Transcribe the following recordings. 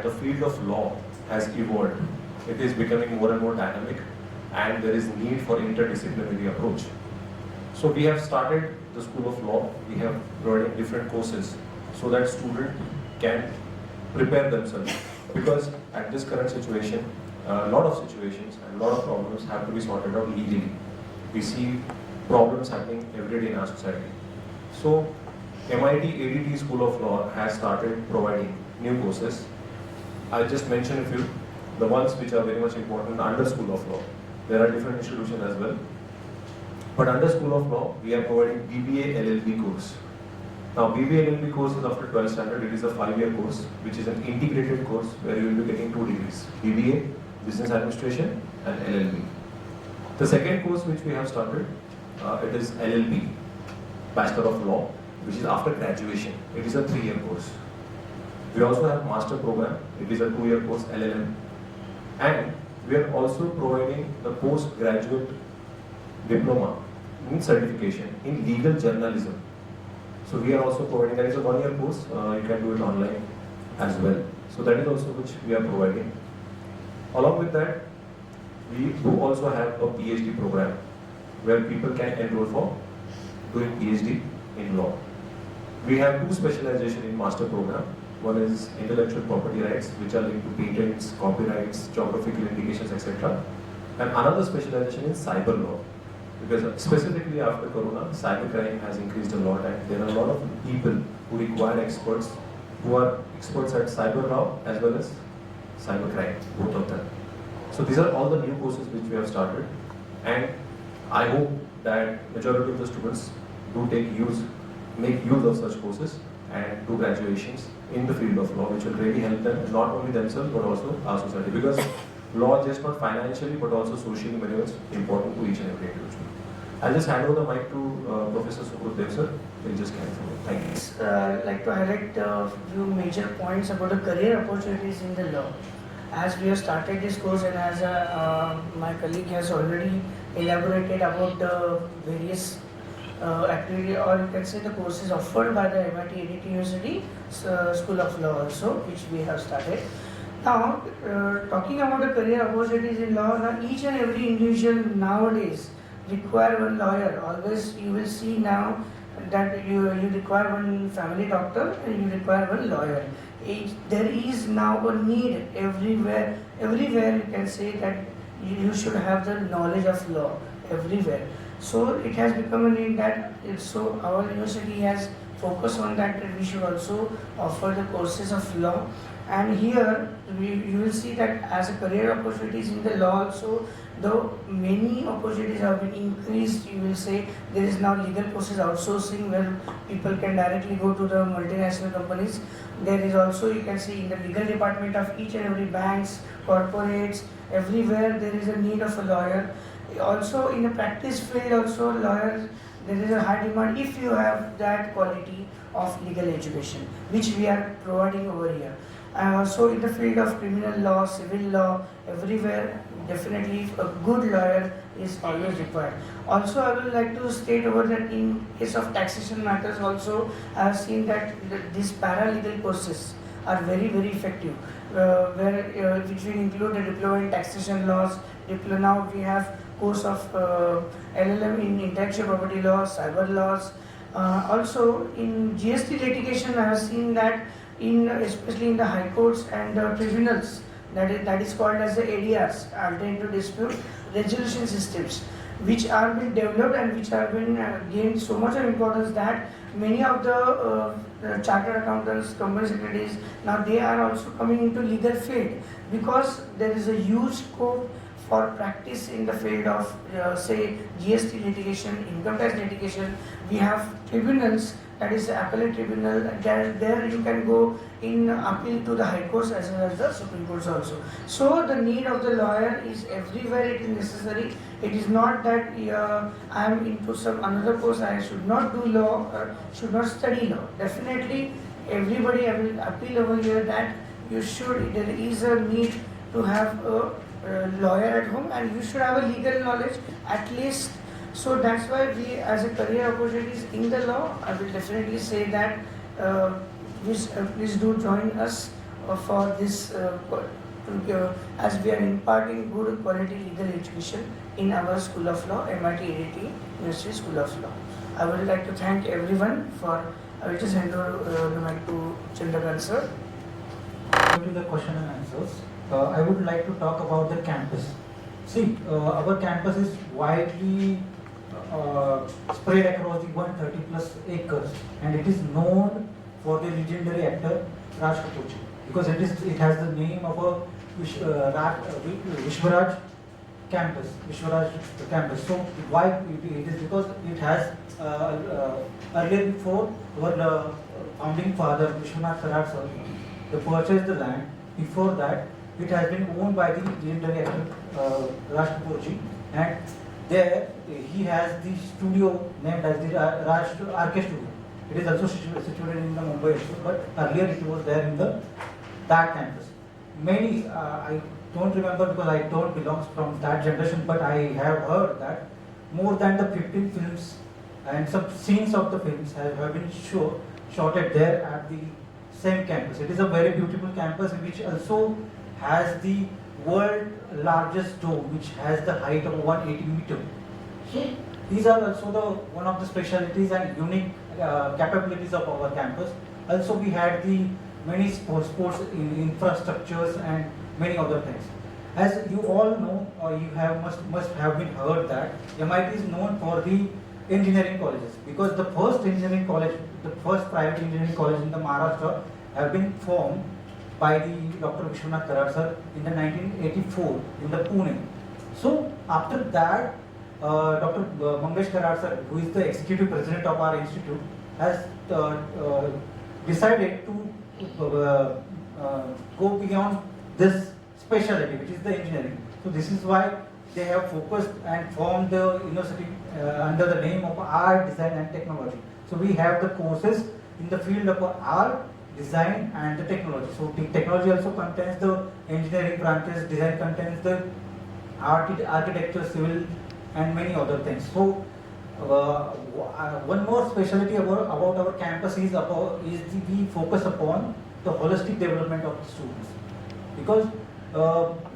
the field of law has evolved. It is becoming more and more dynamic, and there is need for interdisciplinary approach. So we have started the School of Law. We have provided different courses so that students can prepare themselves. Because at this current situation, a lot of situations and a lot of problems have to be sorted out legally. We see problems happening every day in our society. So MIT ADT School of Law has started providing new courses. I'll just mention a few, the ones which are very much important under School of Law. There are different institutions as well. But under School of Law, we are providing BBA LLB course. Now, BBA LLB course is after 12th standard. It is a 5-year course, which is an integrated course where you will be getting 2 degrees: BBA, Business Administration, and LLB. The second course which we have started, it is LLB, Bachelor of Law, which is after graduation. It is a 3-year course. We also have Master Program. It is a 2-year course, LLM. And we are also providing the postgraduate diploma in certification in legal journalism. So we are also providing, that is a 1-year course, you can do it online as well. So that is also which we are providing. Along with that, we do also have a PhD program where people can enroll for doing PhD in law. We have 2 specializations in master program. One is intellectual property rights, which are linked to patents, copyrights, geographical indications, etc. And another specialization in cyber law. Because specifically after Corona, cybercrime has increased a lot, and there are a lot of people who require experts who are experts at cyber law as well as cybercrime, both of them. So these are all the new courses which we have started, and I hope that majority of the students do make use of such courses and do graduations in the field of law, which will really help them, not only themselves but also our society. Because law is just not financially but also socially very much important to each and every individual. I'll just hand over the mic to Professor Sukhdev sir. He'll just carry forward. Thank you. I'd like to highlight a few major points about the career opportunities in the law. As we have started this course, and as my colleague has already elaborated about the various activity, or you can say the courses offered by the MIT ADT University School of Law also, which we have started. Now, talking about the career opportunities in law, now each and every individual nowadays require one lawyer. Always you will see now that you require one family doctor and you require one lawyer. There is now a need everywhere. Everywhere you can say that you should have the knowledge of law everywhere. So it has become a need that so our university has focused on that we should also offer the courses of law. And here you will see that as a career opportunities in the law also, though many opportunities have been increased, you will say there is now legal process outsourcing where people can directly go to the multinational companies. There is also, you can see in the legal department of each and every banks, corporates, everywhere there is a need of a lawyer. Also in the practice field also, lawyers, there is a high demand if you have that quality of legal education, which we are providing over here. So in the field of criminal law, civil law, everywhere, definitely a good lawyer is always required. Also, I would like to state over that in case of taxation matters also, I have seen that these paralegal courses are very, very effective, which will include the diploma in taxation laws. Now we have course of LLM in intellectual property laws, cyber laws. Also in GST litigation, I have seen that especially in the high courts and tribunals, that is called as the ADRs, alternative dispute resolution systems, which are being developed and which have been gained so much of importance that many of the chartered accountants, company secretaries, now they are also coming into legal field because there is a huge scope for practice in the field of say GST litigation, income tax litigation. We have tribunals, that is the appellate tribunal, there you can go in appeal to the high courts as well as the Supreme Courts also. So the need of the lawyer is everywhere it is necessary. It is not that I am into some another course, I should not do law, should not study law. Definitely everybody, I will appeal over here that you should, there is a need to have a lawyer at home and you should have a legal knowledge at least. So that's why we as a career opportunities in the law, I will definitely say that please do join us for this, as we are imparting good quality legal education in our School of Law, MIT ADT University School of Law. I would like to thank everyone for. I will just hand over the mic to Chandrakant sir. To the question and answers, I would like to talk about the campus. See, our campus is widely spread across the 130 plus acres, and it is known for the legendary actor Raj Kapoor ji, because it has the name of a Vishwaraj campus. Vishwaraj campus. So why it is because it has earlier before our founding father Vishwanath Sarad sir, they purchased the land. Before that, it has been owned by the legendary actor Raj Kapoor ji, and there he has the studio named as the Raj RK Studio. It is also situated in the Mumbai, but earlier it was there in that campus. Many I don't remember because I don't belong from that generation, but I have heard that more than the 15 films and some scenes of the films have been shot there at the same campus. It is a very beautiful campus which also has the world largest dome, which has the height of 180 meters. So these are also one of the specialties and unique capabilities of our campus. Also, we had the many sports infrastructures and many other things. As you all know, you must have been heard that MIT is known for the engineering colleges, because the first engineering college, the first private engineering college in the Maharashtra have been formed by the Dr. Vishwanath Sarad sir in the 1984 in the Pune. So after that, Dr. Mangesh Karad sir, who is the executive president of our institute, has decided to go beyond this specialty, which is the engineering. So this is why they have focused and formed the university under the name of Art, Design and Technology. So we have the courses in the field of art, design and the technology. So the technology also contains the engineering branches, design contains the architecture, civil and many other things. So one more specialty about our campus is we focus upon the holistic development of the students, because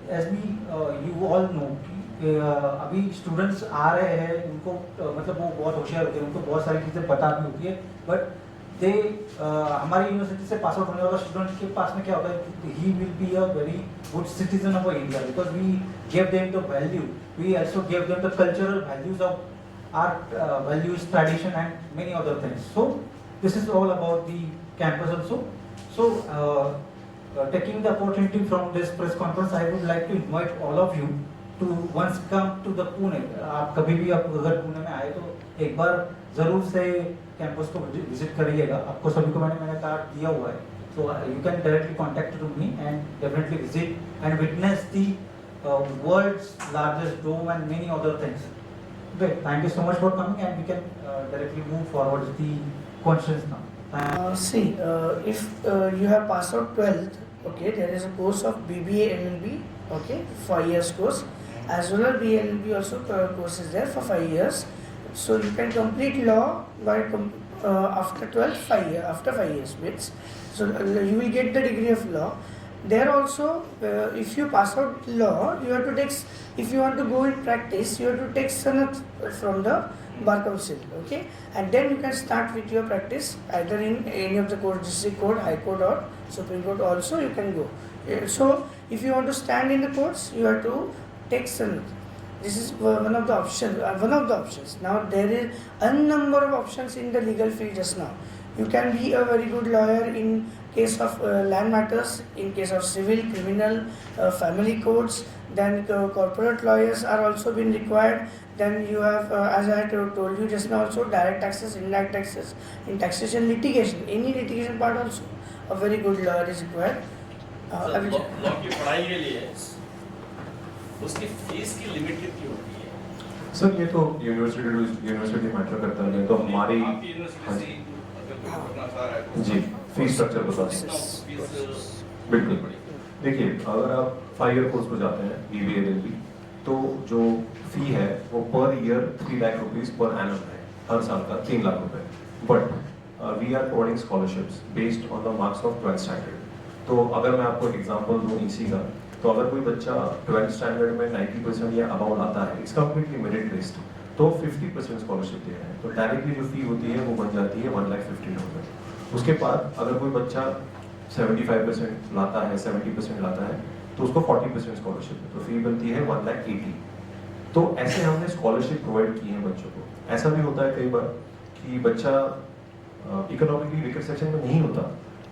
as you all know, अभी students आ रहे हैं, उनको मतलब वो बहुत होशियार होते हैं, उनको बहुत सारी चीज़ें पता भी होती है, बट दे हमारी यूनिवर्सिटी से पास आउट होने वाला स्टूडेंट के पास में क्या होता है, he will be a very good citizen of India, because we give them the value, we also give them the cultural values of our values, tradition and many other things. So this is all about the campus also. So taking the opportunity from this press conference, I would like to invite all of you to once come to the Pune. आप कभी भी आप अगर पुणे में आए तो एक बार जरूर से कैंपस को विजिट करिएगा. आपको सभी को मैंने कार्ड दिया हुआ है, so you can directly contact to me and definitely visit and witness the world's largest dome and many other things. Okay, thank you so much for coming, and we can directly move forward with the questions now. If you have passed out 12th, okay, there is a course of BBA LLB, okay, 5 years course, as well as BLLB also course is there for 5 years. So you can complete law by after 12th, after 5 years means. So you will get the degree of law. There also, if you pass out law, you have to take, if you want to go in practice, you have to take sanat from the Bar Council, okay, and then you can start with your practice either in any of the courts, district court, high court or supreme court also you can go. So if you want to stand in the courts, you have to take sanat. This is one of the options. Now there is a number of options in the legal field just now. You can be a very good lawyer in case of land matters, in case of civil, criminal, family courts. Then corporate lawyers are also being required. Then you have, as I told you just now, also direct taxes, indirect taxes, in taxation, litigation, any litigation part also, a very good lawyer is required. Law की पढ़ाई के लिए उसकी fees की limit कितनी होती है? Sir ये तो यूनिवर्सिटी मैटर करता है, तो हमारी आपकी यूनिवर्सिटी से अगर कोई पढ़ना चाह रहा है तो जी फीस स्ट्रक्चर बता दें. फीस बिल्कुल. देखिए, अगर आप 5 ईयर कोर्स में जाते हैं BBA LLB, तो जो फी है वो per year 3 lakh rupees per annum है, हर साल का 3 लाख रुपए. But we are providing scholarships based on the marks of 12th standard. तो अगर मैं आपको एक एग्जांपल दूं इसी का, तो अगर कोई बच्चा 12th स्टैंडर्ड में 90% या अबाउ लाता है, इट्स कंप्लीटली मेरिट बेस्ड, तो 50% स्कॉलरशिप दे रहे हैं, तो डायरेक्टली जो फी होती है वो बन जाती है 1,50,000। उसके बाद अगर कोई बच्चा 75% लाता है, 70% लाता है, तो उसको 40% स्कॉलरशिप है, तो फी बनती है 1,80,000। तो ऐसे हमने स्कॉलरशिप प्रोवाइड की है बच्चों को। ऐसा भी होता है कई बार कि बच्चा इकोनॉमिकली वीकर सेक्शन में नहीं होता,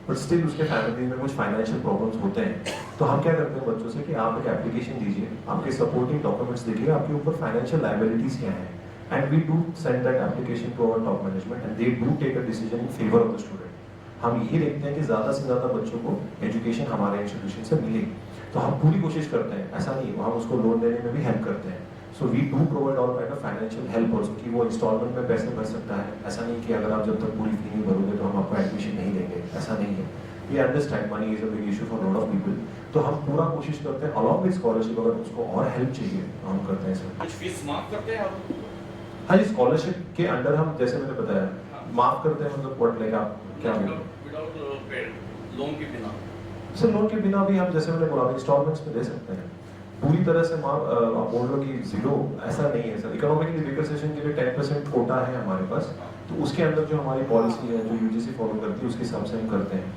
बट स्टिल उसके फैमिली में कुछ फाइनेंशियल प्रॉब्लम्स होते हैं, तो हम क्या करते हैं बच्चों से कि आप एक एप्लीकेशन दीजिए, आपके सपोर्टिंग डॉक्यूमेंट्स देखिए, आपके ऊपर फाइनेंशियल लायबिलिटीज क्या हैं, and we do send that application to our top management and they do take a decision in favour of the student. हम यही देखते हैं कि ज़्यादा से ज़्यादा बच्चों को एजुकेशन हमारे इंस्टीट्यूशन से मिले, तो हम पूरी कोशिश करते हैं, ऐसा नहीं हम उसको लोन देने में भी हेल्प करते हैं। So we do provide all kind of financial help also, कि वो इंस्टॉलमेंट में पैसे भर सकता है। ऐसा नहीं कि अगर आप जब तक पूरी फी नहीं भरोगे तो हम आपको एडमिशन नहीं देंगे, ऐसा नहीं है। We understand money is a big issue for lot of people, तो हम पूरा कोशिश करते हैं अलॉन्ग विद स्कॉलरशिप, अगर उसको और हेल्प चाहिए तो हम करते हैं इसमें। कुछ फीस माफ करते हैं आप? हाँ जी, स्कॉलरशिप के अंडर हम, जैसे मैंने बताया, माफ करते हैं, मतलब व्हाट लाइक आप क्या विदाउट पेड लोन के बिना? सर लोन के बिना भी हम, जैसे मैंने बोला, इंस्टॉलमेंट्स में दे सकते हैं। पूरी तरह से माफ आप बोल रहे हो कि जीरो, ऐसा नहीं है सर। इकोनॉमिकली वीकर सेक्शन के लिए 10% कोटा है हमारे पास, तो उसके अंदर जो हमारी पॉलिसी है, जो यूजीसी फॉलो करती है, उसके हिसाब से हम करते हैं।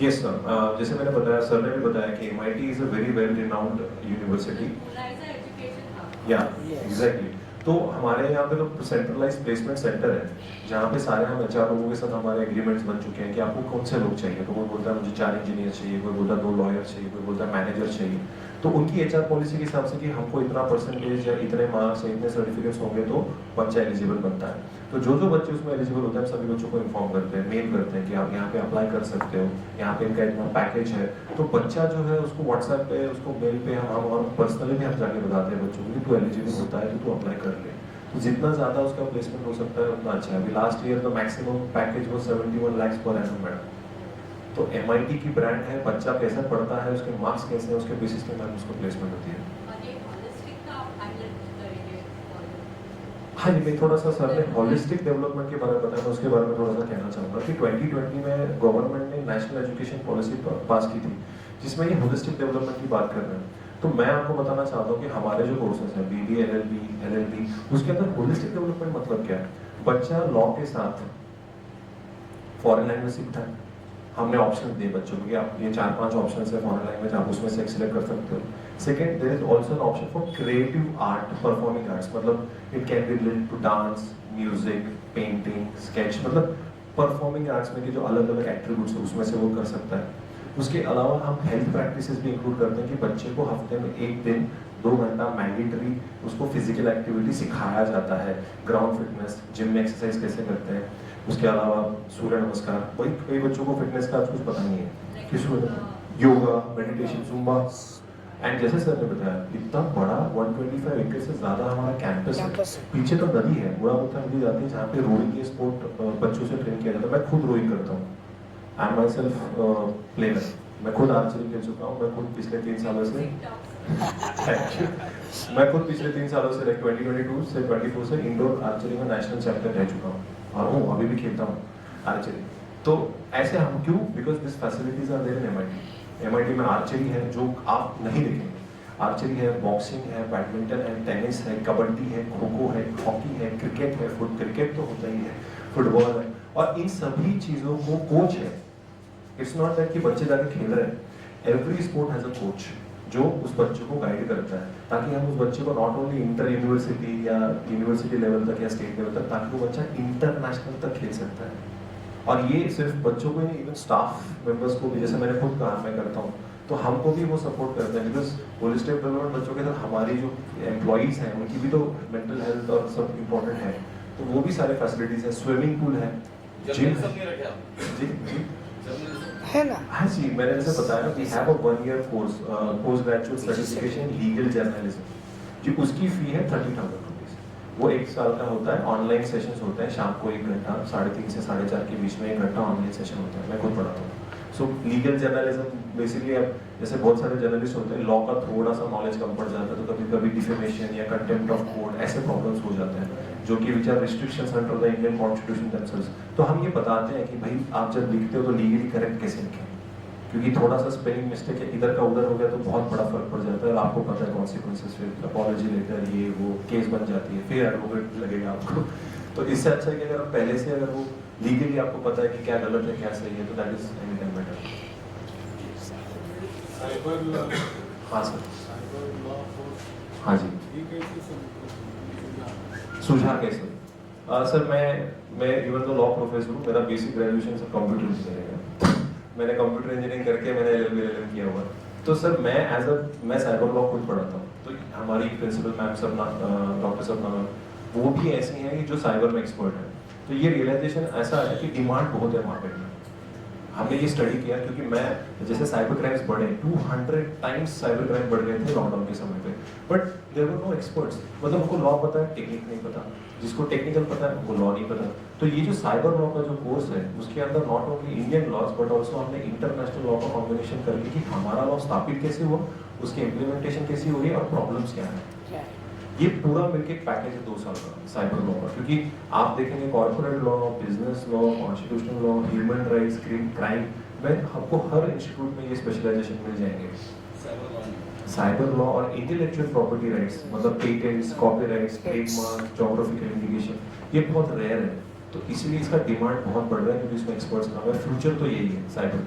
यस सर, जैसे मैंने बताया, सर ने भी बताया कि MIT is a very well renowned university. या एग्जैक्टली, तो हमारे यहाँ पे तो सेंट्रलाइज्ड प्लेसमेंट सेंटर है, जहाँ पे सारे हम HR लोगों के साथ हमारे एग्रीमेंट्स बन चुके हैं कि आपको कौन से लोग चाहिए। तो कोई बोलता है मुझे 4 इंजीनियर चाहिए, कोई बोलता है 2 लॉयर चाहिए, कोई बोलता है मैनेजर चाहिए। तो उनकी HR पॉलिसी के हिसाब से कि हमको इतना परसेंटेज या इतने मार्क्स या इतने सर्टिफिकेट्स होंगे तो बच्चा एलिजिबल बनता है। तो जो जो बच्चे उसमें एलिजिबल होते हैं, सभी बच्चों को इन्फॉर्म करते हैं, मेल करते हैं कि आप यहाँ पे अप्लाई कर सकते हो, यहाँ पे इनका इतना पैकेज है। तो बच्चा जो है उसको व्हाट्सएप पे, उसको मेल पे हम और पर्सनली भी हम जाके बताते हैं बच्चों को कि तू एलिजिबल होता है तो तू अप्लाई कर ले। तो जितना ज़्यादा उसका प्लेसमेंट हो सकता है उतना अच्छा है। अभी last year the maximum package वो 71 lakhs पर एनम मैडम। तो MIT की ब्रांड है, बच्चा कैसा पढ़ता है, उसके मार्क्स कैसे हैं, उसके बेसिस पे मैम उसको प्लेसमेंट होती है। हाँ जी, मैं थोड़ा सा, सर ने हॉलिस्टिक डेवलपमेंट के बारे में बताया, मैं उसके बारे में थोड़ा सा कहना चाहूँगा कि 2020 में गवर्नमेंट ने नेशनल एजुकेशन पॉलिसी पास की थी, जिसमें ये होलिस्टिक डेवलपमेंट की बात कर रहे हैं। तो मैं आपको बताना चाहता हूँ कि हमारे जो कोर्सेज हैं, BBA, LLB, उसके अंदर होलिस्टिक डेवलपमेंट मतलब क्या है? बच्चा लॉ के साथ फॉरेन लैंग्वेज सीखता है। हमने ऑप्शन दिए बच्चों को कि आप ये 4-5 ऑप्शन है फॉरेन लैंग्वेज, आप उसमें से सिलेक्ट कर सकते हो। Second, there is also an option for creative art, performing arts, मतलब it can be related to dance, music, painting, sketch, मतलब परफॉर्मिंग आर्ट्स में के जो अलग अलग एट्रीब्यूट्स है उसमें से वो कर सकता है। उसके अलावा हम हेल्थ प्रैक्टिसेस भी इंक्लूड करते हैं कि बच्चे को हफ्ते में 1 दिन 2 घंटा मैंडेटरी उसको फिजिकल एक्टिविटी सिखाया जाता है, ग्राउंड फिटनेस, जिम में एक्सरसाइज कैसे करते हैं। उसके अलावा सूर्य नमस्कार, वही कई बच्चों को फिटनेस का कुछ पता नहीं है कि योगा, मेडिटेशन, जुम्बा। एंड जैसे सर ने बताया, इतना बड़ा 125 एकड़ से ज्यादा हमारा कैंपस है। पीछे तो नदी है, बुरा मुठा नदी जाती है, जहाँ पे रोइंग के स्पोर्ट बच्चों से ट्रेन किया जाता है। मैं खुद रोइंग करता हूँ, I am my self player. मैं खुद आर्चरी खेल चुका हूँ, मैं खुद पिछले 3 सालों से मैं खुद पिछले 3 सालों से 2022 से 24 से इंडोर आर्चरी में नेशनल चैंपियन रह चुका हूँ और हूँ, अभी भी खेलता हूँ आर्चरी। तो ऐसे हम क्यों? Because this facilities are there in MIT में आर्चरी है जो आप नहीं देखेंगे। आर्चरी है, बॉक्सिंग है, बैडमिंटन है, टेनिस है, कबड्डी है, खो खो है, हॉकी है, क्रिकेट है, क्रिकेट तो होता ही है, फुटबॉल है, और इन सभी चीज़ों को कोच है। इट्स नॉट दैट कि बच्चे जाके खेल रहे हैं। Every sport has a coach जो उस बच्चे को गाइड करता है, ताकि हम उस बच्चे को नॉट ओनली इंटर यूनिवर्सिटी या यूनिवर्सिटी लेवल तक या स्टेट लेवल तक, ताकि वो बच्चा इंटरनेशनल तक खेल सकता है। और ये सिर्फ बच्चों को ही नहीं, इवन स्टाफ मेंबर्स को भी, जैसे मैंने खुद कहा मैं करता हूँ, तो हमको भी वो सपोर्ट करते हैं। बिकॉज होलिस्टिक डेवलपमेंट बच्चों के साथ हमारी जो एम्प्लॉइज हैं उनकी भी तो मेंटल हेल्थ और सब इम्पोर्टेंट है, तो वो भी सारे फैसिलिटीज है, स्विमिंग पूल है, जिम है। जी है ना? हाँ जी, मैंने जैसे बताया, we have a 1 year course, post graduate certification legal journalism, जी उसकी फी है 30,000 रुपीज़। वो 1 साल का होता है, ऑनलाइन सेशंस होते हैं, शाम को 1 घंटा, 3:30 से 4:30 के बीच में 1 घंटा ऑनलाइन सेशन होता है, मैं खुद पढ़ाता हूँ। सो लीगल जर्नलिज्म बेसिकली अब जैसे बहुत सारे जर्नलिस्ट होते हैं, लॉ का थोड़ा सा नॉलेज कम पड़ जाता है तो कभी कभी डिफेमेशन या कंटेम्प्ट ऑफ कोर्ट ऐसे प्रॉब्लम्स हो जाते हैं जो कि which are restrictions under the Indian constitution themselves. तो हम ये बताते हैं कि भाई आप जब लिखते हो तो लीगली करेक्ट कैसे लिखें, क्योंकि थोड़ा सा स्पेलिंग मिस्टेक है इधर का उधर हो गया तो बहुत बड़ा फर्क पड़ जाता है और आपको पता है कॉन्सिक्वेंसेस, फिर अपॉलॉजी लेटर ये वो केस बन जाती है, फिर एडवोकेट लगेगा आपको। तो इससे अच्छा है कि अगर आप पहले से अगर वो लीगली आपको पता है कि क्या गलत है क्या सही है तो that is any time better. Cyber law, हाँ सर। साइबर लॉ फोर्स, हाँ जी। ये कैसे सुझाव? सुझाव कैसे? सर मैं इवन तो लॉ प्रोफेसर हूँ, मेरा basic graduation sir computer engineering है। मैंने कंप्यूटर इंजीनियरिंग करके मैंने LLM किया हुआ। तो सर मैं साइबर लॉ खुद पढ़ाता हूँ, तो हमारी प्रिंसिपल मैम सपना, डॉक्टर सपना मैम, वो भी ऐसी हैं कि जो साइबर में एक्सपर्ट है। तो ये रियलाइजेशन ऐसा है कि डिमांड बहुत है मार्केट में। हमने ये स्टडी किया क्योंकि मैं जैसे साइबर क्राइम्स बढ़े 200 टाइम्स साइबर क्राइम बढ़ गए थे लॉकडाउन के समय पे, but there were no experts. मतलब उनको लॉ पता है, टेक्निक नहीं पता, जिसको टेक्निकल पता है वो लॉ नहीं पता। तो ये जो साइबर लॉ का जो कोर्स है उसके अंदर not only Indian laws but also हमने इंटरनेशनल लॉ का कॉम्बिनेशन करके कि हमारा लॉ स्थापित कैसे हुआ, उसकी इम्प्लीमेंटेशन कैसी हो रही है और प्रॉब्लम्स क्या है। ये पूरा मिलके एक पैकेज है 2 साल का साइबर लॉ का, क्योंकि आप देखेंगे corporate law, business law, constitutional law, human rights, crime में आपको हर इंस्टीट्यूट में ये स्पेशलाइजेशन मिल जाएंगे। साइबर लॉ और इंटेलेक्चुअल प्रॉपर्टी राइट्स मतलब patents, copyrights, trademark, geographical indication, ये बहुत रेयर है। तो इसलिए इसका डिमांड बहुत बढ़ रहा है क्योंकि इसमें एक्सपर्ट्स कम है। फ्यूचर तो यही है साइबर,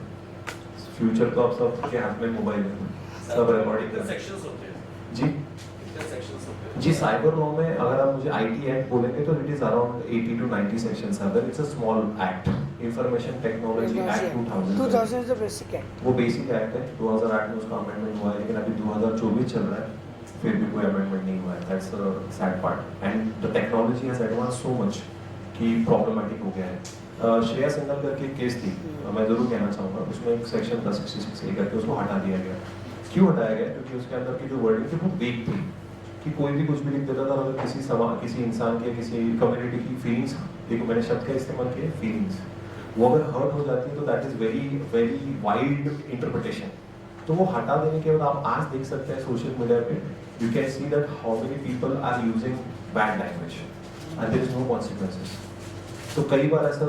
फ्यूचर तो आप सबके हाथ में मोबाइल है, सब रिकॉर्डिंग कर सेक्शंस होते हैं जी। कितने सेक्शंस होते हैं जी साइबर लॉ में अगर आप मुझे IT एक्ट बोलेंगे तो it is around 80 to 90 sections are there. It's a small act, information technology act 2000 is the basic act. वो बेसिक एक्ट है। 2008 में उसका अमेंडमेंट हुआ है लेकिन अभी 2024 चल रहा है, फिर भी कोई अमेंडमेंट नहीं हुआ है। That's a sad part and the technology has advance so much कि प्रॉब्लमेटिक हो गया है। श्रेया सिंघल करके एक केस थी, मैं जरूर कहना चाहूँगा, उसमें एक सेक्शन 1066 करके उसको हटा दिया गया। क्यों हटाया गया? क्योंकि उसके अंदर की जो वर्डिंग थी वो वेग थी कि कोई भी कुछ भी लिख देता था। अगर किसी इंसान के किसी कम्युनिटी की फीलिंग्स, देखो मैंने शब्द का इस्तेमाल किया फीलिंग्स, वो अगर हर्ट हो जाती है तो that is very very wide interpretation. तो वो हटा देने के बाद आप आज देख सकते हैं सोशल मीडिया पे you can see that how many people are using bad language and there is no consequences. तो कई बार ऐसा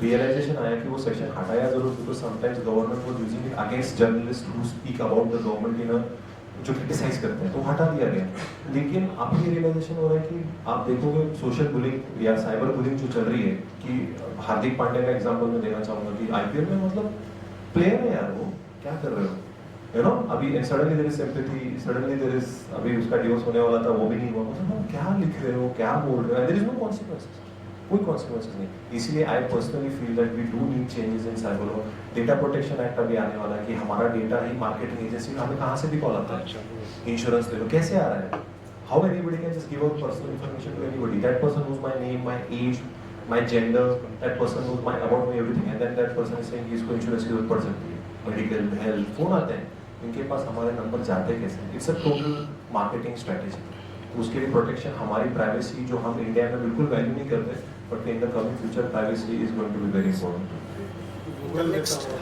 रियलाइजेशन आया कि वो सेक्शन हटाया जरूर, because sometimes government was using it against journalist who speak about the government in a, जो criticise करते हैं, तो हटा दिया गया। लेकिन अब ये रियलाइजेशन हो रहा है कि आप देखोगे सोशल बुलिंग या साइबर बुलिंग जो चल रही है कि हार्दिक पांड्या का एग्जांपल मैं देना चाहूंगा कि IPL में मतलब प्लेयर है यार, वो क्या कर रहे हो, यू नो। अभी suddenly there is sympathy, suddenly there is, अभी उसका डिवोर्स होने वाला था वो भी नहीं हुआ, मतलब क्या लिख रहे हो, क्या बोल रहे हो, देयर इज नो कॉन्सिक्वेंसेस, कोई कॉन्सिक्वेंसेस नहीं। इसलिए I personally feel that we do need changes in cyber law. Data protection act अभी आने वाला है कि हमारा डेटा ही मार्केटिंग एजेंसी में हमें कहाँ से भी कॉल आता है, इंश्योरेंस ले लो, कैसे आ रहा है, how anybody can just give out personal information to anybody, that person knows my name, my age, my gender, that person knows my about my everything and then that person is saying इसको insurance की जरूरत पड़ सकती है, medical, health, phone आते हैं, इनके पास हमारे नंबर जाते कैसे? It's a total marketing strategy. उसके लिए प्रोटेक्शन, हमारी प्राइवेसी जो हम इंडिया में बिल्कुल वैल्यू नहीं करते, but in the coming future privacy is going to be very important. Google लेता हुआ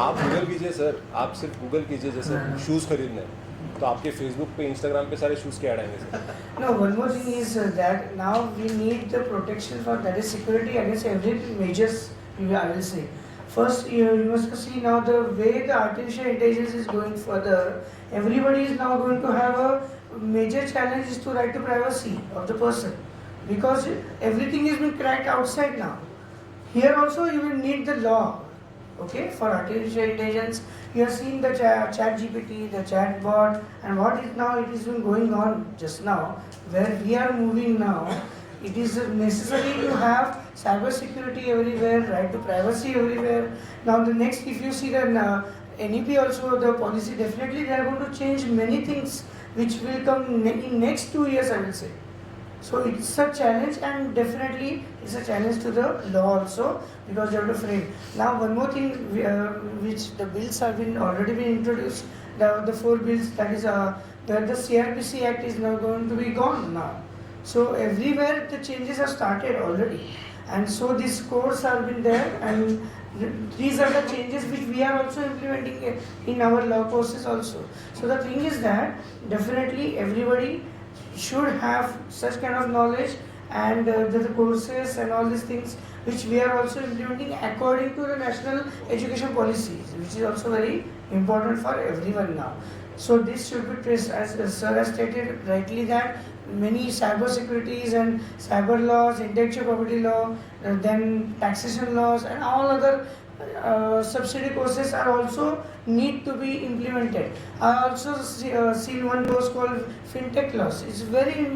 आप गूगल कीजिए सर, आप सिर्फ गूगल कीजिए, जैसे शूज़ खरीदने हैं तो आपके फेसबुक पे, इंस्टाग्राम पे सारे शूज़ के ऐड आएंगे sir. No, one more thing is that now we need the protection for, that is security against every measures, I will say. First, you must see now the way the artificial intelligence is going further, everybody is now going to have a major challenge is to right to privacy of the person, because everything is being cracked outside now. Here also you will need the law, okay, for artificial intelligence. You have seen the chat GPT, the chat bot, and what is now, it is been going on just now, where we are moving now. It is necessary to have cyber security everywhere, right to privacy everywhere. Now the next, if you see the NEP also, the policy, definitely they are going to change many things which will come in next 2 years, I will say. So it's a challenge, and definitely it's a challenge to the law also, because you have to frame. Now one more thing, which the bills have been already been introduced, the 4 bills, that is that the CRPC Act is now going to be gone now. So everywhere the changes have started already, and so these codes have been there, and these are the changes which we are also implementing in our law courses also. So the thing is that definitely everybody should have such kind of knowledge, and the courses and all these things which we are also implementing according to the national education policies, which is also very important for everyone now. So this should be traced, as sir has stated rightly, that many cyber securities and cyber laws, intellectual property law, then taxation laws and all other subsidy courses are also need to be implemented. I also seen one course called FinTech laws. It's very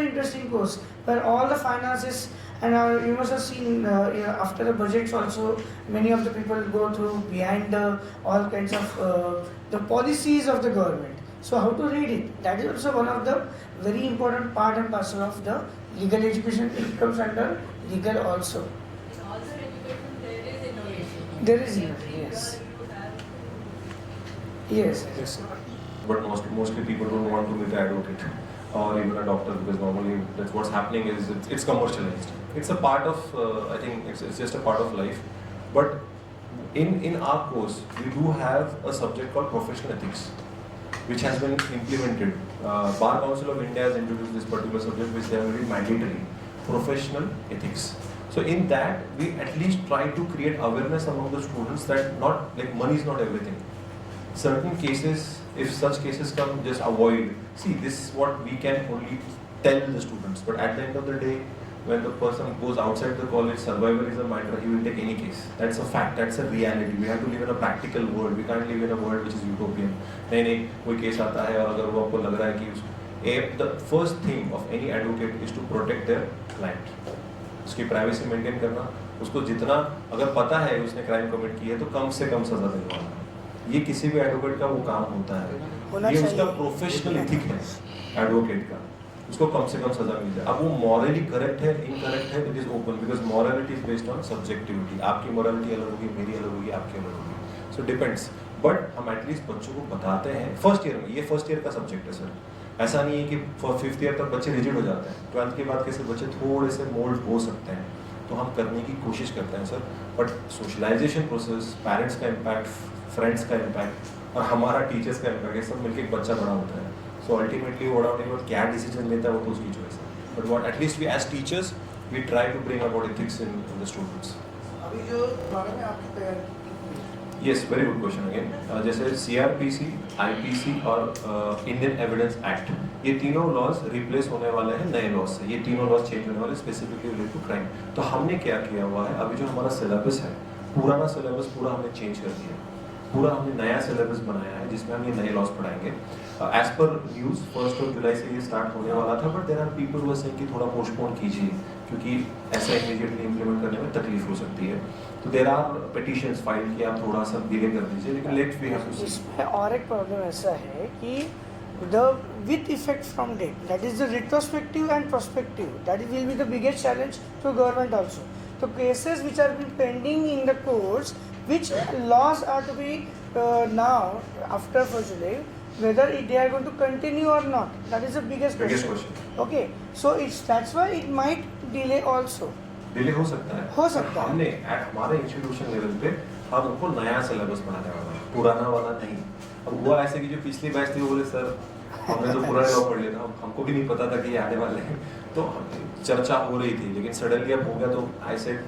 interesting course where all the finances, and you must have seen after the budgets also, many of the people go through behind all kinds of the policies of the government. So how to read it? That is also one of the very important part and parcel of the legal education. It comes under legal also. In all the education there is innovation. There is innovation, yes. Yes. Yes, sir. But mostly people don't want to be the advocate or even a doctor, because normally that's what's happening is it's commercialized. It's a part of, I think it's just a part of life. But in our course, we do have a subject called professional ethics, which has been implemented. Bar Council of India has introduced this particular subject, which they have made mandatory, professional ethics. So in that, we at least try to create awareness among the students that not like money is not everything. Certain cases, if such cases come, just avoid. See, this is what we can only tell the students. But at the end of the day, when the person goes outside the college, survival is a matter, he will take any case. That's a fact, that's a reality. We have to live in a practical world. We can't live in a world which is utopian. नहीं कोई case आता है और अगर वो आपको लग रहा है कि the first thing of any advocate is to protect their client. उसकी प्राइवेसी मेंटेन करना, उसको जितना अगर पता है उसने क्राइम कमिट की है तो कम से कम सजा दिलवाना, ये किसी भी एडवोकेट का वो काम होता है। ये उसका प्रोफेशनल एथिक है एडवोकेट का, उसको कम से कम सजा मिल जाए। अब वो मॉरली करेक्ट है, इनकरेक्ट है, it is open, because morality is based on subjectivity. आपकी मॉरलिटी अलग होगी, मेरी अलग होगी, आपकी अलग होगी, सो डिपेंड्स। बट हम एटलीस्ट बच्चों को बताते हैं फर्स्ट ईयर में, ये फर्स्ट ईयर का सब्जेक्ट है सर। ऐसा नहीं है कि फिफ्थ ईयर तक बच्चे रिजिड हो जाते हैं, 12th के बाद कैसे बच्चे थोड़े से मोल्ड हो सकते हैं, तो हम करने की कोशिश करते हैं sir. But socialisation process, parents का इम्पैक्ट, फ्रेंड्स का इम्पैक्ट और हमारा टीचर्स का इम्पैक्ट, ये सब मिलकर एक बच्चा बड़ा होता है। सो अल्टीमेटली वो क्या डिसीजन लेता है वो तो उसकी चॉइस है। But what at least we as teachers we try to bring about ethics in the students. अभी जो बारे में आपकी तैयारी yes, very good question again. जैसे CRPC, IPC और इंडियन एविडेंस एक्ट, ये तीनों लॉज रिप्लेस होने वाले हैं नए लॉज से। ये तीनों लॉज चेंज होने वाले स्पेसिफिकली रिलेटेड टू क्राइम। तो हमने क्या किया हुआ है, अभी जो हमारा सिलेबस है, पुराना सिलेबस पूरा हमने चेंज कर दिया, पूरा हमने नया सिलेबस बनाया है जिसमें हम ये नए लॉज पढ़ाएंगे। एज पर न्यूज़ 1 जुलाई से ये स्टार्ट होने वाला था, but there are people who are saying कि थोड़ा पोस्टपोन कीजिए क्योंकि ऐसा इमीडिएटली इम्प्लीमेंट करने में तकलीफ हो सकती है। तो देयर आर पिटिशंस फाइल कि आप थोड़ा सा डिले कर दीजिए, लेकिन लेट्स वी हैव टू सी। इसमें और एक प्रॉब्लम ऐसा है कि the with effect from date, that is the retrospective and prospective, that will be the biggest challenge to government also. So cases which are been pending in the courts, which laws are to be now after 1st July, whether they are going to continue or not, that is the biggest question. Okay, so that's why it might delay also. Delay हो सकता है, हो सकता है। हमने हमारे institution level पे हम उनको नया सिलेबस बनाने वाला है, पुराना वाला नहीं। अब हुआ ऐसे कि जो पिछली बैच थी वो बोले सर हमने तो पुराने लॉ पढ़ लिया था, हमको भी नहीं पता था कि ये आने वाले हैं। तो चर्चा हो रही थी, लेकिन सडनली अब हो गया। तो ऐसे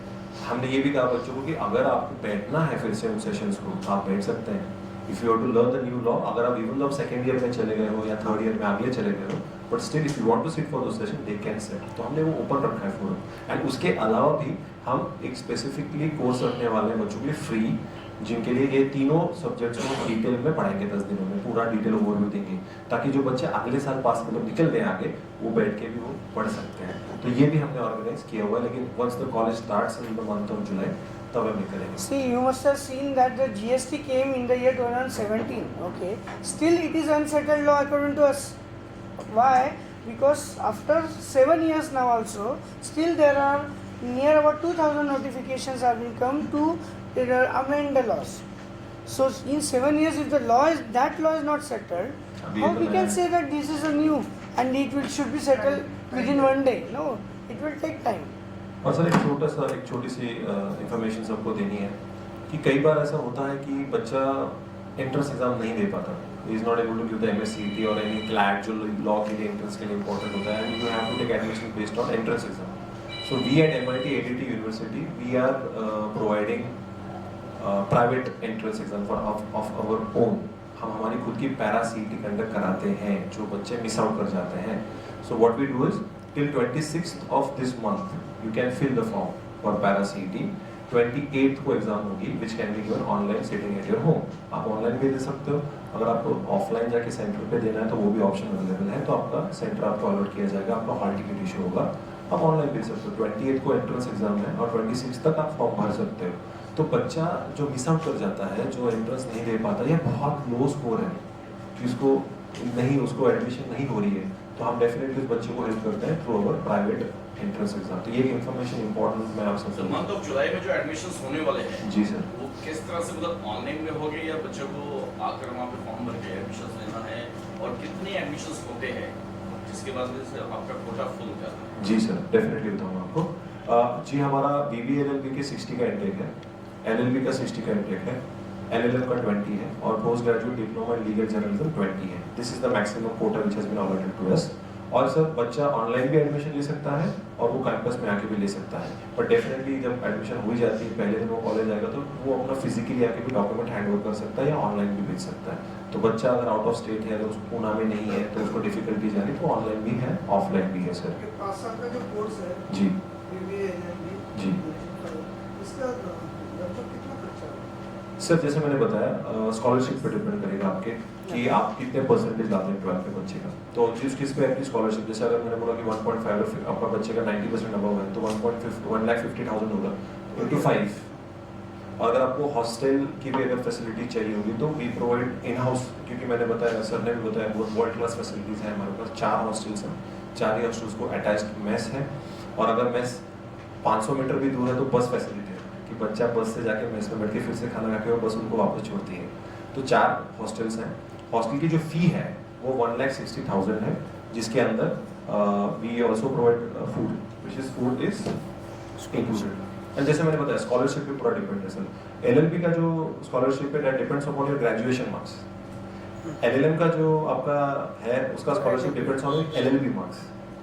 हमने ये भी कहा बच्चों को कि अगर आपको बैठना है फिर से उन सेशंस को, आप बैठ सकते हैं। If you have to learn the new law, अगर आप इवन दो सेकंड ईयर में चले गए हो या थर्ड ईयर में आगे चले गए हो, but still if you want to sit for those session they can sit. तो हमने वो ओपन रखा है फोरम। एंड उसके अलावा भी हम एक स्पेसिफिकली कोर्स रखने वाले हैं बच्चों के लिए फ्री, जिनके लिए ये तीनों सब्जेक्ट्स को डिटेल में पढ़ाएंगे, 10 दिनों में पूरा डिटेल ओवरव्यू देंगे, ताकि जो बच्चे अगले साल पास मतलब निकल गए आगे, वो बैठ के भी वो पढ़ सकते हैं। तो ये भी हमने ऑर्गेनाइज किया हुआ है, लेकिन once the college starts in the month of July तब हम करेंगे। See, you must have seen that the GST came in the year 2017. Okay, still it is unsettled law according to us. Why? Because after 7 years now also, still there are near about 2,000 notifications have been come to amend the laws. So in 7 years, if the law is not settled, how we can say that this is a new and it should be settled within one day? No, it will take time. और sir एक छोटी सी information सबको देनी है कि कई बार ऐसा होता है कि बच्चा एंट्रेंस एग्जाम नहीं दे पाता, is not able to give the MSCET और एनी क्लैट जो लॉ के लिए एंट्रेंस के लिए इंपॉर्टेंट होता है, and you have to take admission based on entrance exam. So we at MIT ADT university we are providing private entrance exam of our own. हम हमारी खुद की पैरा CET कंडक्ट कराते हैं जो बच्चे मिस आउट कर जाते हैं. So what we do is till 26th of this month you can fill the form for para CET. 28th को एग्जाम होगी which can be given online sitting at your home. आप online भी दे सकते हो, अगर आपको ऑफलाइन जाके centre पे देना है तो वो भी ऑप्शन अवेलेबल है, तो आपका सेंटर आपको अलॉट किया जाएगा, आपका हॉल टिकट इशू होगा, आप ऑनलाइन दे सकते हो. 28th को एंट्रेंस एग्जाम है और 26 तक आप फॉर्म भर सकते हो. तो बच्चा जो मिस आउट कर जाता है, जो एंट्रेंस नहीं दे पाता, या बहुत लो स्कोर है जिसको नहीं, उसको एडमिशन नहीं हो रही है, तो हम डेफिनेटली उस बच्चे को हेल्प करते हैं through our private entrance exam. तो ये इन्फॉर्मेशन इंपॉर्टेंट मैं आप सबसे मंथ ऑफ जुलाई में जो एडमिशंस होने वाले हैं जी सर. वो किस तरह से, मतलब ऑनलाइन में होंगे या बच्चों को आकर वहाँ पे फॉर्म भर के एडमिशंस लेना है, और कितने एडमिशंस होते हैं जिसके बाद से आपका कोटा फुल हो जाता है? जी सर, डेफिनेटली बताऊंगा आपको. जी हमारा BBA LLB के 60 का इंटेक है, LLB का 60 का इंटेक है, LLM का 20 है, और post graduate diploma in legal journalism 20 है. This is the maximum quota which has been allotted to us. और सर बच्चा ऑनलाइन भी एडमिशन ले सकता है और वो कैंपस में आके भी ले सकता है, बट डेफिनेटली जब एडमिशन हो ही जाती है, पहले दिन वो कॉलेज आएगा तो वो अपना फिजिकली आके भी डॉक्यूमेंट हैंड ओवर कर सकता है या ऑनलाइन भी भेज सकता है. तो बच्चा अगर आउट ऑफ स्टेट है, अगर उसको पूना में नहीं है तो उसको डिफिकल्टीज आ रही, तो ऑनलाइन भी है, ऑफलाइन भी है सर. 5 साल का जो कोर्स है जी BBA LLB, जी. इसका लगभग कितना खर्चा है? सर जैसे मैंने बताया, स्कॉलरशिप पे डिपेंड करेगा आपके कि आप कितने परसेंटेज लाते हैं 12th के बच्चे का. तो जिस किस पे आपकी स्कॉलरशिप, जैसे अगर मैंने बोला कि 1.5 आपका बच्चे का 90% अबव है तो 1,50,000 होगा इंटू 5. और अगर आपको हॉस्टल की भी अगर फैसिलिटी चाहिए होगी तो वी प्रोवाइड इन हाउस, क्योंकि मैंने बताया, सर ने भी बताया, बहुत वर्ल्ड क्लास फैसिलिटीज़ हैं हमारे पास. 4 हॉस्टल्स हैं, 4 ही हॉस्टल्स को अटैच्ड मेस है, और अगर मेस 500 मीटर भी दूर है तो बस फैसिलिटी है कि बच्चा बस से जाके मेस में बैठ के फिर से खाना खा के वो बस उनको वापस छोड़ती है. तो 4 हॉस्टल्स हैं. हॉस्टल की जो फ़ी है वो 1,60,000 है, जिसके अंदर we also provide food, which is food is included. And जैसे मैंने बताया, स्कॉलरशिप पे पूरा डिपेंड है सर. LLB का जो स्कॉलरशिप है that depends upon your graduation marks. LLM का जो आपका है उसका scholarship depends on LLB marks.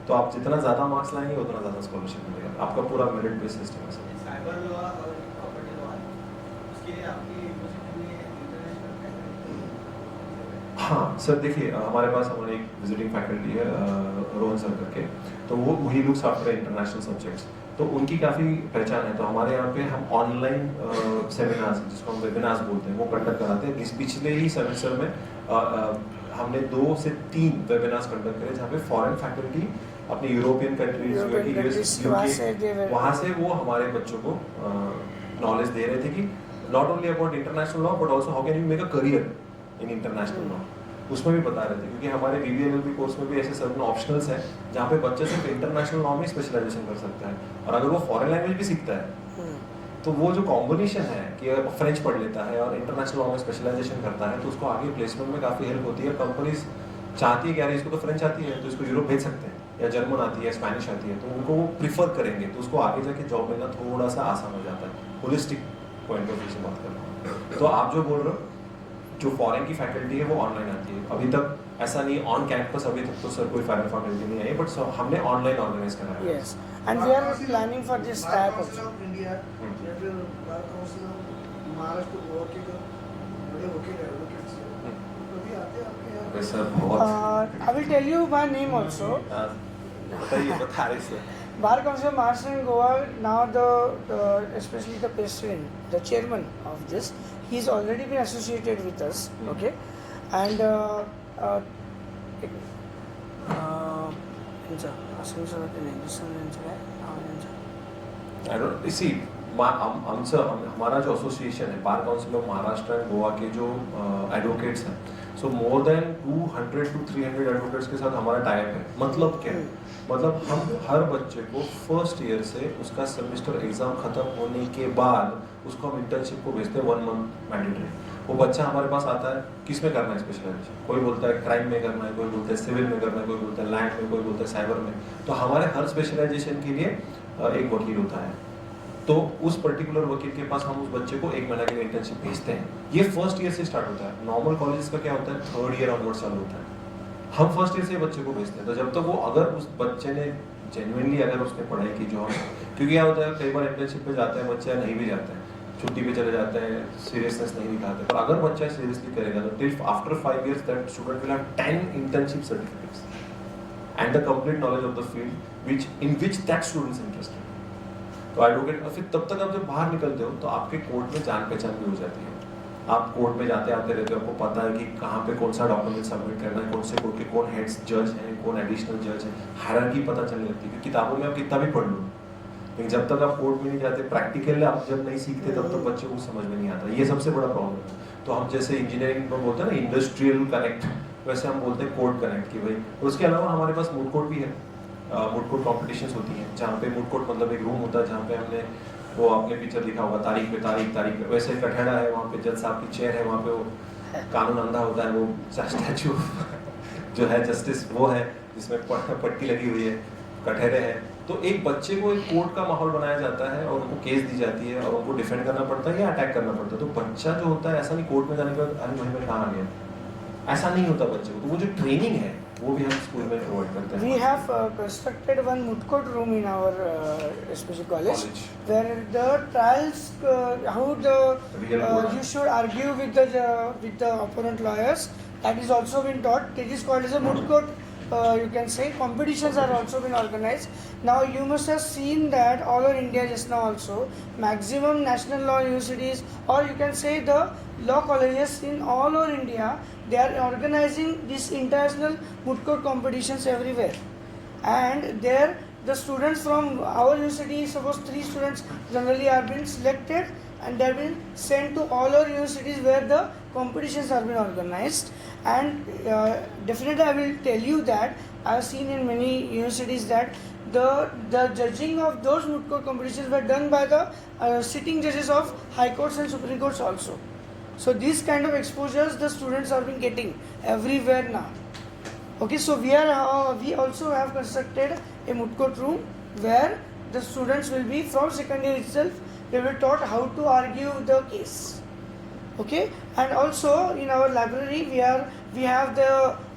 तो आप जितना ज़्यादा मार्क्स लाएंगे उतना ज़्यादा स्कॉलरशिप मिलेगा. आपका पूरा मेरिट बेस्ड सिस्टम है सर. साइबर लॉ और प्रॉपर्टी लॉ उसके लिए आपकी यूनिवर्सिटी में इंटरनेशनल. हाँ सर, देखिए हमारे पास हमारे एक विजिटिंग फैकल्टी है रोहन सर करके, तो वो he looks after international subjects, तो उनकी काफ़ी पहचान है. तो हमारे यहाँ पे हम ऑनलाइन सेमिनार्स, जिसको हम वेबिनार्स बोलते हैं, वो कंडक्ट कराते हैं. इस पिछले ही सेमेस्टर में हमने 2 से 3 वेबिनार्स कंडक्ट करे जहाँ पे फॉरेन फैकल्टी अपनी यूरोपियन कंट्रीज, वहाँ से वो हमारे बच्चों को नॉलेज दे रहे थे कि not only about international law but also how can you make a career in international law. उसमें भी बता रहे थे, क्योंकि हमारे BBA LLB कोर्स में भी ऐसे सर्टेन ऑप्शनल्स हैं जहाँ पे बच्चे सिर्फ इंटरनेशनल लॉ में स्पेशलाइजेशन कर सकता है, और अगर वो फॉरेन लैंग्वेज भी सीखता है तो वो जो कॉम्बिनेशन है कि अगर फ्रेंच पढ़ लेता है और इंटरनेशनल लॉ में स्पेशलाइजेशन करता है तो उसको आगे प्लेसमेंट में काफ़ी हेल्प होती है. कंपनीज चाहती है कि यार इसको तो फ्रेंच आती है तो इसको यूरोप भेज सकते हैं, या जर्मन आती है, स्पेनिश आती है, तो उनको वो प्रीफर करेंगे, तो उसको आगे जाके जॉब मिलना थोड़ा सा आसान हो जाता है. होलिस्टिक पॉइंट ऑफ व्यू से बात कर रहा हूँ. तो आप जो बोल रहे हो, जो फॉरेन की फैकल्टी है वो ऑनलाइन आती है. अभी तक ऐसा नहीं ऑन कैंपस, अभी तक तो सर कोई फॉरेन फैकल्टी नहीं आई, बट हमने ऑनलाइन ऑर्गेनाइज करा है. Yes, and we are planning for this bar type council of. Of India या फिर bar council of Maharashtra Goa के जो बड़े वकील एडवोकेट्स हैं, कभी आते हैं आपके यहाँ? अरे सर बहुत I will tell you my name also. बताइए, बता रहे sir. Bar Council of Maharashtra and Goa, now the especially the president, the chairman of this, he's already been associated with us, okay, and I don't see. हमारा जो association है bar council of Maharashtra and Goa के जो advocates हैं, सो more than 200 to 300 advocates के साथ हमारा type है. मतलब क्या है? मतलब हम हर बच्चे को फर्स्ट ईयर से उसका सेमेस्टर एग्जाम खत्म होने के बाद उसको हम इंटर्नशिप को भेजते हैं 1 month मैंडेटरी. वो बच्चा हमारे पास आता है, किस में करना है स्पेशलाइजेशन, कोई बोलता है क्राइम में करना है, कोई बोलता है सिविल में करना है, कोई बोलता है लैंड में, कोई बोलता है साइबर में. तो हमारे हर स्पेशलाइजेशन के लिए एक वकील होता है, तो उस पर्टिकुलर वकील के पास हम उस बच्चे को 1 महीना के लिए इंटर्नशिप भेजते हैं। ये फर्स्ट ईयर से स्टार्ट होता है। नॉर्मल कॉलेज का क्या होता है, 3rd ईयर ऑनवर्ड चालू होता है। हम फर्स्ट ईयर से बच्चे को भेजते हैं। तो जब तक वो, अगर उस बच्चे ने जेन्युइनली अगर उसने पढ़ाई की, जो हम, क्योंकि क्या होता है कई बार इंटर्नशिप पे जाते हैं बच्चा, नहीं भी जाते हैं, छुट्टी पे चले जाते हैं, सीरियसनेस नहीं दिखाते, पर अगर बच्चा सीरियसली करेगा तो till after 5 years that student will have 10 internship certificates and the complete knowledge of the field which in which that student is interested. तो एडवोकेट, फिर तब तक आप जब बाहर निकलते हो तो आपके कोर्ट में जान पहचान भी हो जाती है। आप कोर्ट में जाते आते रहते हो, आपको पता है कि कहाँ पे कौन सा डॉक्यूमेंट सबमिट करना है, कौन से कोर्ट के कौन हेड्स जज हैं, कौन एडिशनल जज है, हायरार्की पता चलने लगती है। क्योंकि किताबों में आप कितना भी पढ़ लो, लेकिन जब तक आप कोर्ट में नहीं जाते, प्रैक्टिकल आप जब नहीं सीखते, तब तक बच्चों को समझ में नहीं आता। ये सबसे बड़ा प्रॉब्लम है। तो हम जैसे इंजीनियरिंग में बोलते हैं ना इंडस्ट्रियल कनेक्ट, वैसे हम बोलते हैं कोर्ट कनेक्ट की भाई। उसके अलावा हमारे पास मूड कोर्ट भी है। मूड कोर्ट कॉम्पिटिशंस होती हैं, जहाँ पे मूड कोर्ट मतलब एक रूम होता है जहाँ पे हमने, वो आपने पिक्चर दिखा होगा, तारीख पे वैसे कठड़ा है, वहाँ पे जज साहब की चेयर है, वहाँ पे वो कानून अंधा होता है, वो स्टैचू जो है जस्टिस वो है, जिसमें पट्टी लगी हुई है, कठहरे हैं। तो एक बच्चे को एक कोर्ट का माहौल बनाया जाता है और उनको केस दी जाती है और उनको डिफेंड करना पड़ता है या अटैक करना पड़ता है। तो बच्चा जो होता है, ऐसा नहीं कोर्ट में जाने के बाद अरे भाई मैं कहाँ आ गया, ऐसा नहीं होता बच्चे को। तो वो जो ट्रेनिंग है वो भी हम स्कूल में प्रोवाइड करते हैं। We have constructed one moot court room in our SPG college, where the trials, how Real court. you should argue with the opponent lawyers, that is also been taught. It is called as a moot court. You can say competitions are also been organized. Now you must have seen that all over India just now also, maximum national law universities, or you can say the law colleges in all over India, they are organizing these international moot court competitions everywhere. And there the students from our university, suppose 3 students generally are being selected and they have been sent to all our universities where the competitions are being organized. And definitely I will tell you that I have seen in many universities that the judging of those moot court competitions were done by the sitting judges of high courts and supreme courts also. So these kind of exposures the students are being getting everywhere now. Okay, so we also have constructed a moot court room where the students will be from second year itself, they will taught how to argue the case. Okay, and also in our library we have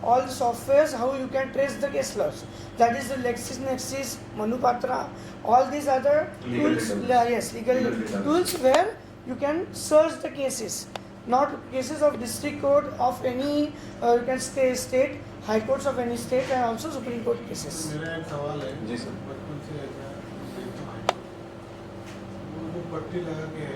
all the softwares how you can trace the case laws. That is the LexisNexis, Manupatra, all these other Legal tools. database. Yes, legal database. tools where you can search the cases, not cases of district court of any you can say state, high courts of any state, and also supreme court cases. मेरा एक सवाल है जी sir. बचपन से ऐसा देखता हूँ वो पट्टी लगा के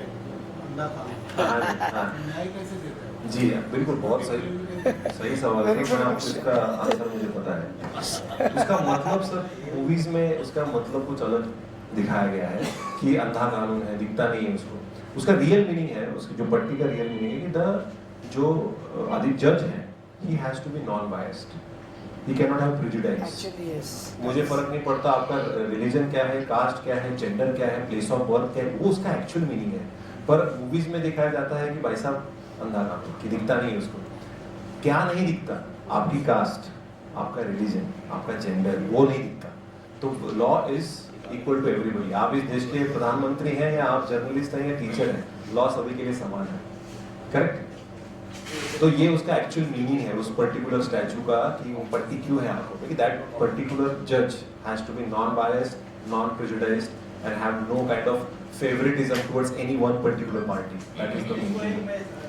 अंडा खाना न्याय कैसे देता है? जी बिल्कुल, बहुत सही सवाल है। मैं आपको इसका आंसर मुझे पता है। उसका मतलब सर मूवीज में उसका मतलब कुछ अलग दिखाया गया है कि अंधा कानून है, दिखता नहीं है उसको। उसका रियल मीनिंग है, उसकी जो पट्टी का रियल मीनिंग है कि द जो आदि जज है he has to be non biased, he can not have prejudice. Actually, yes. मुझे फर्क नहीं पड़ता आपका रिलीजन क्या है, कास्ट क्या है, जेंडर क्या है, प्लेस ऑफ बर्थ क्या है, वो उसका एक्चुअल मीनिंग है। पर मूवीज में दिखाया जाता है कि भाई साहब अंधा कानून कि दिखता नहीं है उसको। क्या नहीं दिखता? आपकी कास्ट, आपका रिलीजन, आपका जेंडर, वो नहीं दिखता। तो law is equal to everybody. आप इस देश के प्रधानमंत्री हैं या आप जर्नलिस्ट हैं या टीचर हैं, लॉ सभी के लिए समान है। करेक्ट? तो ये उसका एक्चुअल मीनिंग है उस पर्टिकुलर स्टैचू का कि वो पट्टी क्यों है आंखों पे, कि दैट पर्टिकुलर जज has to be non biased, non prejudiced and have no kind of favoritism towards any one particular party. That is the main thing.